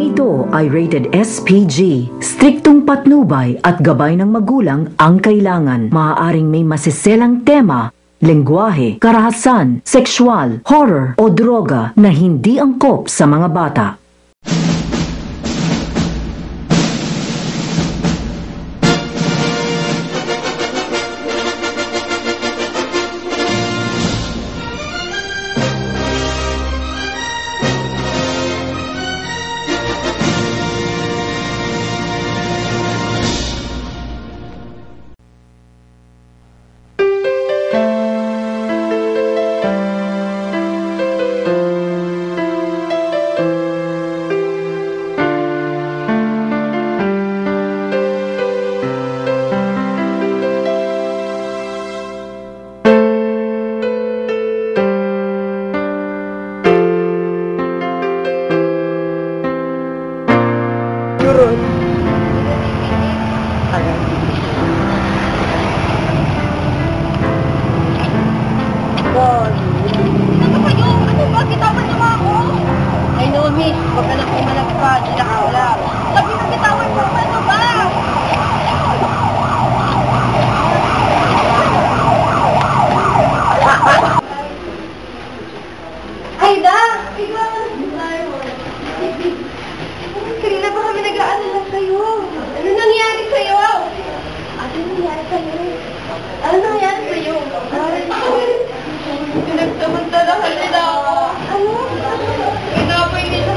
Programang ito ay rated SPG. Striktong patnubay at gabay ng magulang ang kailangan. Maaaring may masiselang tema, lengguwahe, karahasan, sexual, horror o droga na hindi angkop sa mga bata. Huwag ka na pumalagpa, di na kaula. Sabi na bitawan mo, ano ba? Aida! Kanina pa kami nag-aalala sa'yo. Ano nangyari sa'yo? Ano nangyari sa'yo? Ano nangyari sa'yo? Pinagsamantalahan nila ako. Ano? Inapay nila.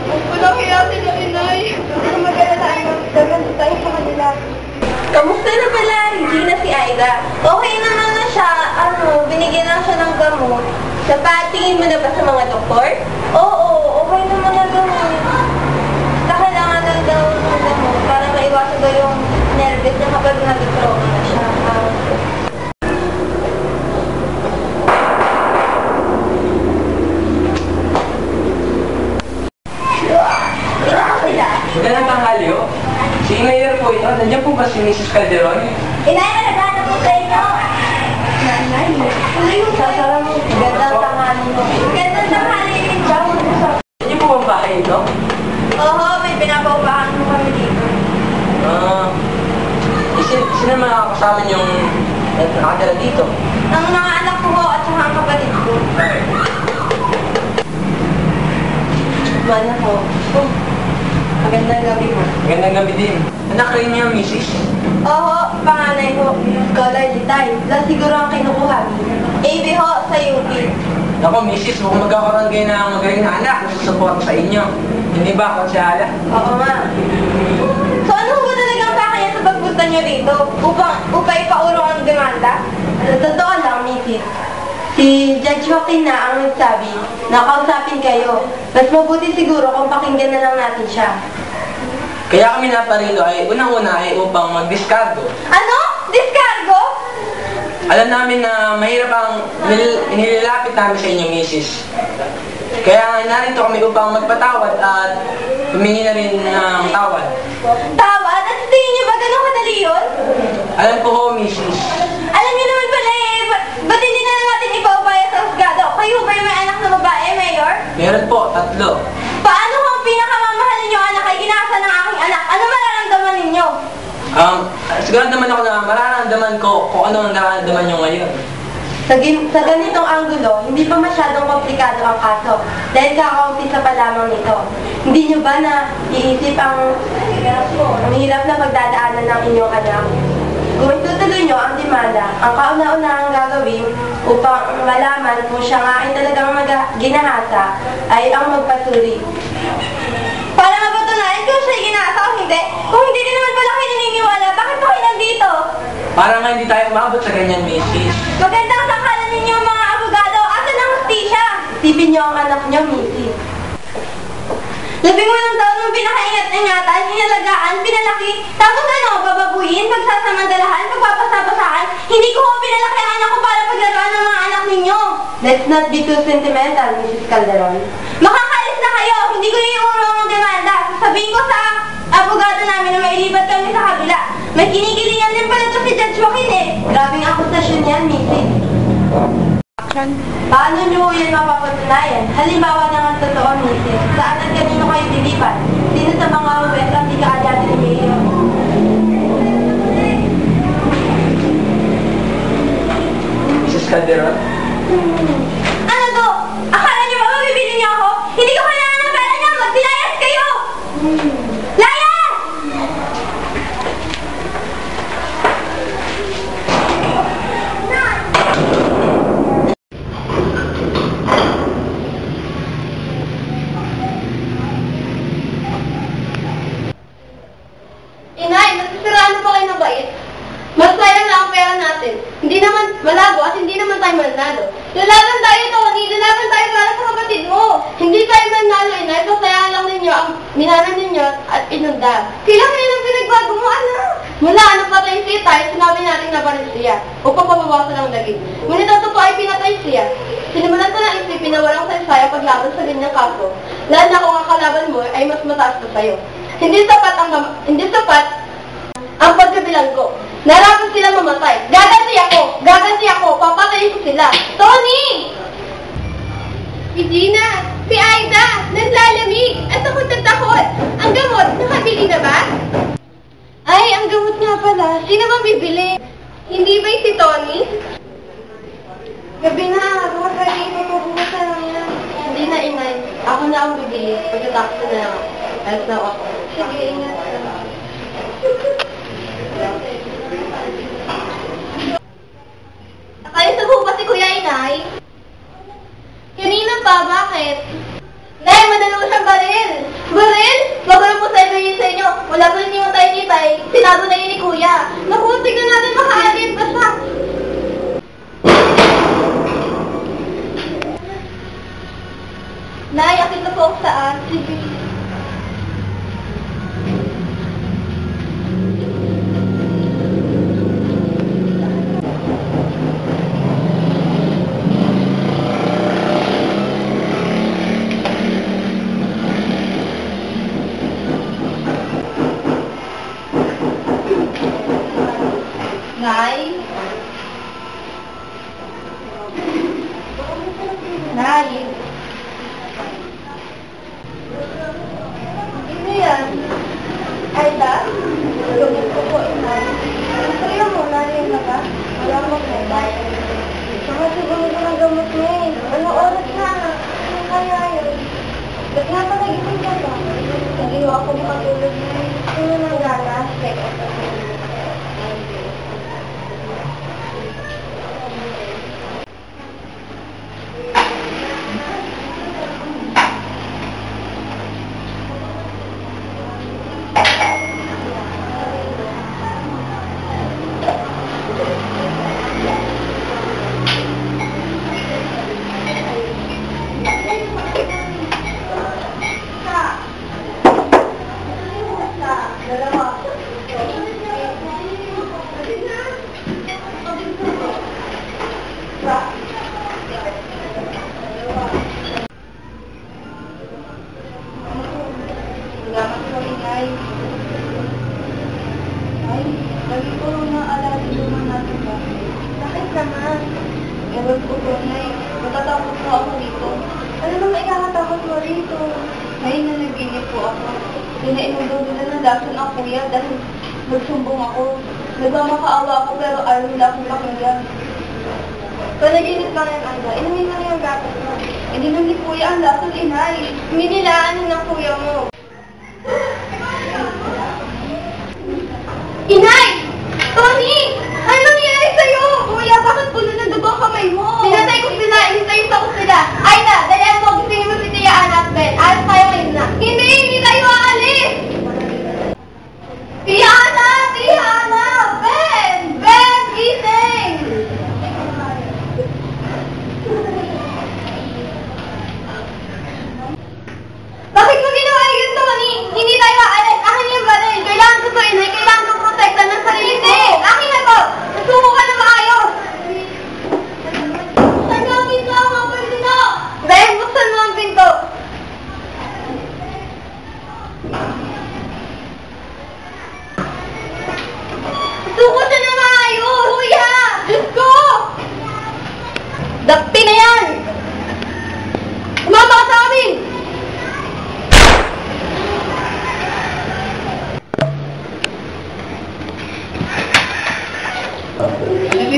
Walang hiya sila, inay. Ano mag-alala? Gaganda tayo sa kanila. Kamusta na pala? Hindi na si Aida. Okay naman na siya. Binigyan lang siya ng gamot. Tingin mo na ba sa mga doktor? Oo, okay naman na gamot. Kailangan lang daw ng gamot para maiwasan daw yung nervous niya kapag nag-trauma na siya. Magandang tanghali ho. Si Mayor po ito. Nandiyan po ba si Mrs. Calderon? Inay, nagana po sa inyo. Nanay, sasara mo. Magandang tanghali mo. Magandang tanghali rin siya. Nandiyan po bang bahay ito? Oo, may pinapaupahan mo kami dito. Sino mga kasama niyong nakatira dito? Ang mga anak ko at saka ang kapatid ko. Mana ko. Magandang gabi mo. Magandang gabi din. Anak rin niya, Mrs. Oo, panganay ko. Scholar Litay. Lang siguro ang kinukuha. AB ho, sa UP. Ako, Mrs. Kung magkakaroon kayo ng magaling na anak, susupport sa inyo. Hindi ba ako siya? Oo nga. So ano ba talagang pakaya sa pagpunta nyo dito? Upay paurong ang demanda? Totoo lang, Mrs. Si Judge Joaquin na ang nagsabi na kausapin kayo. Mas mabuti siguro kung pakinggan na lang natin siya. Kaya kami naparito ay unang-una ay upang mag-discargo. Ano? Discargo? Alam namin na mahirap ang nililapit namin sa inyo, Mrs. Kaya narito kami upang magpatawad at humingi na rin ng tawad. Tawad? At tingin niyo ba ganun kadali yun? Alam ko ho, Mrs. Alam niyo naman pala ba't hindi na lang natin ipaubaya sa husgado? Kayo ba yung may anak na babae, Mayor? Meron po, 3. Paano kung ang pinakamamahal ninyong anak ay ginasa ng aking anak? Ano mararamdaman ninyo? Sigurado naman ako na mararamdaman ko kung ano ang nararamdaman nyo ngayon. Sa ganitong anggulo, hindi pa masyadong komplikado ang kaso dahil kaka-umpisa pa lamang nito. Hindi nyo ba na iisip ang hirap na pagdadaanan ng inyong anak? Kung itutuloy nyo ang demanda, ang kauna-unahang gagawin upang malaman kung siya nga ay talagang ginahasa ay ang magpasuri. Para mapatunayan kung siya ginahasa o hindi, kung hindi din naman pala kayo naniniwala, bakit pa kayo nandito? Para nga hindi tayo umabot sa ganyan, Mrs. Magandang sakalan ninyo mga abogado, asan ang hustisya? Tipin nyo ang anak nyo, Mrs. 18 taon mong pinakaingat-ingatan, inalagaan, pinalaki, tapos ano, bababuyin, pagsasamantalahan, pagpapasapasaan, hindi ko pinalaki ang anak ko para paglaruan ng mga anak ninyo. Let's not be too sentimental, Mrs. Calderon. Makakalis na kayo, hindi ko iurong ang demanda. Sasabihin ko sa abogado namin na mailipat kami sa kabila. May kinikilingan din pala ito si Judge Joaquin eh. Grabing akusasyon yan, Mrs. sitwasyon. Paano nyo yan mapapatunayan? Halimbawa na ang totoo, Mrs. Saan at kanino kayo dilipat? Sino sa mga uwet ang di kaalyado ni Mayor? Mrs. Calderon? Ano to? Akala nyo ba mabibili niyo ako? Hindi ko kailangan ng pera niya! Magsilayas kayo! Layas! Inay, nasisiraan na ba kayo ng bait? Mas sayang na ang pera natin. Hindi naman malabo at hindi naman tayo manalo. Lalaban tayo, Tony. Lalaban tayo para sa kapatid mo. Hindi tayo manalo, Inay. Pasayaan lang ninyo ang minana ninyo at inunda. Kailangan nyo ng pinagbago mo, anak. Mula napatay siya tayo, sinabi natin na baril siya upang pabawasan ang daging. Ngunit ang totoo ay pinatay siya. Sinimulan ko ng isipin na walang saysaya paglaban sa ganyang kaso. Lalo na kung ang kalaban mo ay mas mataas pa sa'yo. Hindi sapat ang pagkabilang ko. Narapat sila mamatay. Gaganti ako, papatayin ko sila. Tony! Regina, si Aida, nanlalamig, at ako'y tatakot. Ang gamot, nakabili na ba? Ay, ang gamot nga pala. Sino ba bibili? Hindi ba si Tony? Gabi na, kumakain ko mabuhusan lang yan. Hindi na, Inay. Ako na ang bibili. Pagkatapos na lang. Alas na ako. Sige, ingat ka. Nakaisa po ba si Kuya Inay? Kanina pa, bakit? Nay, madalo siyang baril! Baril? Bago na po sa inyo. Wala po rin yung tayo ni Tay. Sinabi na yun ni Kuya. Naku, tignan natin makaalit pa siya. Nay, akit na po ako saan. Sige. Nay? Nay? Ano yan? Aida? Gamot ko po, Inay. Kaya mo, nariyan na ba? Wala mo kaya. Siguro ko ng gamot mo eh. Ano oras na? Ano kaya yun? Ba't nga pa nagising ka ba? Nagiwa ako makatulog na yun. Ano nang ganas? Check up ako. Ay, lagi ko naalala yung mga natin ba? Bakit naman? Ewan ko po, Nay. Matatakot po ako dito. Ano naman ikakatakot mo rito? Ngayon na naginip po ako. Pinainundo nila ng lason ang kuya dahil nagsumbong ako. Nagmamakaawa ako pero ayaw nila akong pakinggan. Panaginip ka rin, Anda. Inumin na yung gatas mo. Hindi nang ni kuya ang lason, Inay. Minilaan ng kuya mo. Inay! Tony! Ano nangyayari sa'yo? Kuya, bakit puno ng dugo ang kamay mo? Pinatay ko sila, inisayos ako sila. Ay na, dahil mo, gisingin mo si Tia Ana at Ben. Alas tayo ngayon na. Hindi tayo aalis! Tia Ana! Tia Ana! Ben! Ben! Gising! Bakit mo ginawa yun, Tony? Hindi tayo aalis. Akin yung baril. Kailangan ko to, Inay. Kailangan ko protektan ng sarili. Akin na to! Nasuko ka na maayos! Saan namin lang ang pwede na?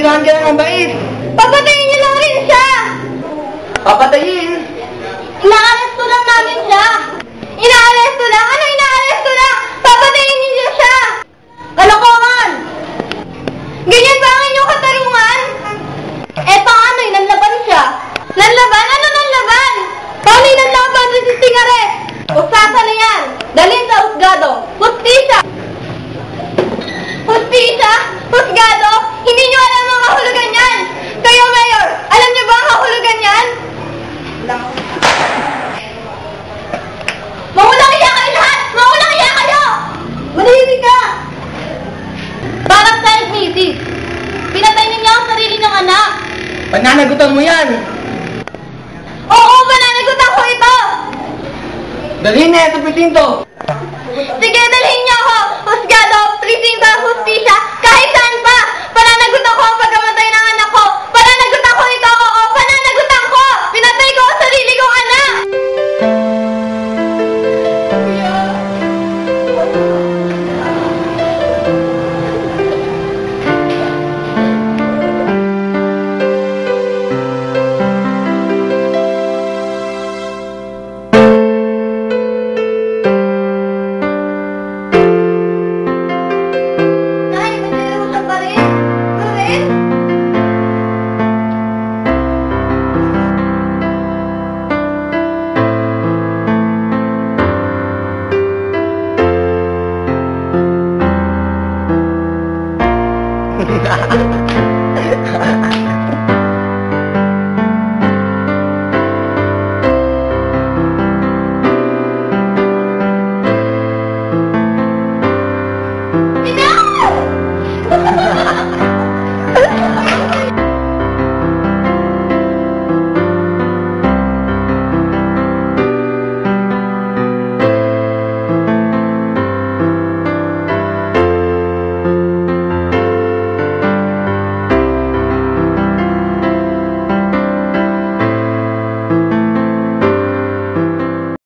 Ang ka ng bait. Papatayin niyo lang rin siya! Papatayin. Inaaresto lang namin siya! Inaaresto lang? Ano inaaresto lang? Papatayin niyo siya! Kalokohan! Ganyan ba ang inyong katarungan? Eh paano? Nanlaban siya? Nanlaban? Ano nanlaban? Paano nanlaban sa Tingaret? Usasa na yan! Dalhin sa husgado! Hustisya! Hustisya? Husgado? Hindi niyo alam ang kahulugan yan! Kayo, Mayor! Alam niyo ba ang kahulugan yan? Maulang iya kayo lahat! Maulang iya kayo! Manahimik ka! Parang tayo, Mrs. Pinatay ninyo ang sarili ng anak! Pananagutan mo yan. Oo, mananagutan ko ito! Dalhin na sa presinto. Sige, dalhin niyo ako! Husgado, presinto, hustisya,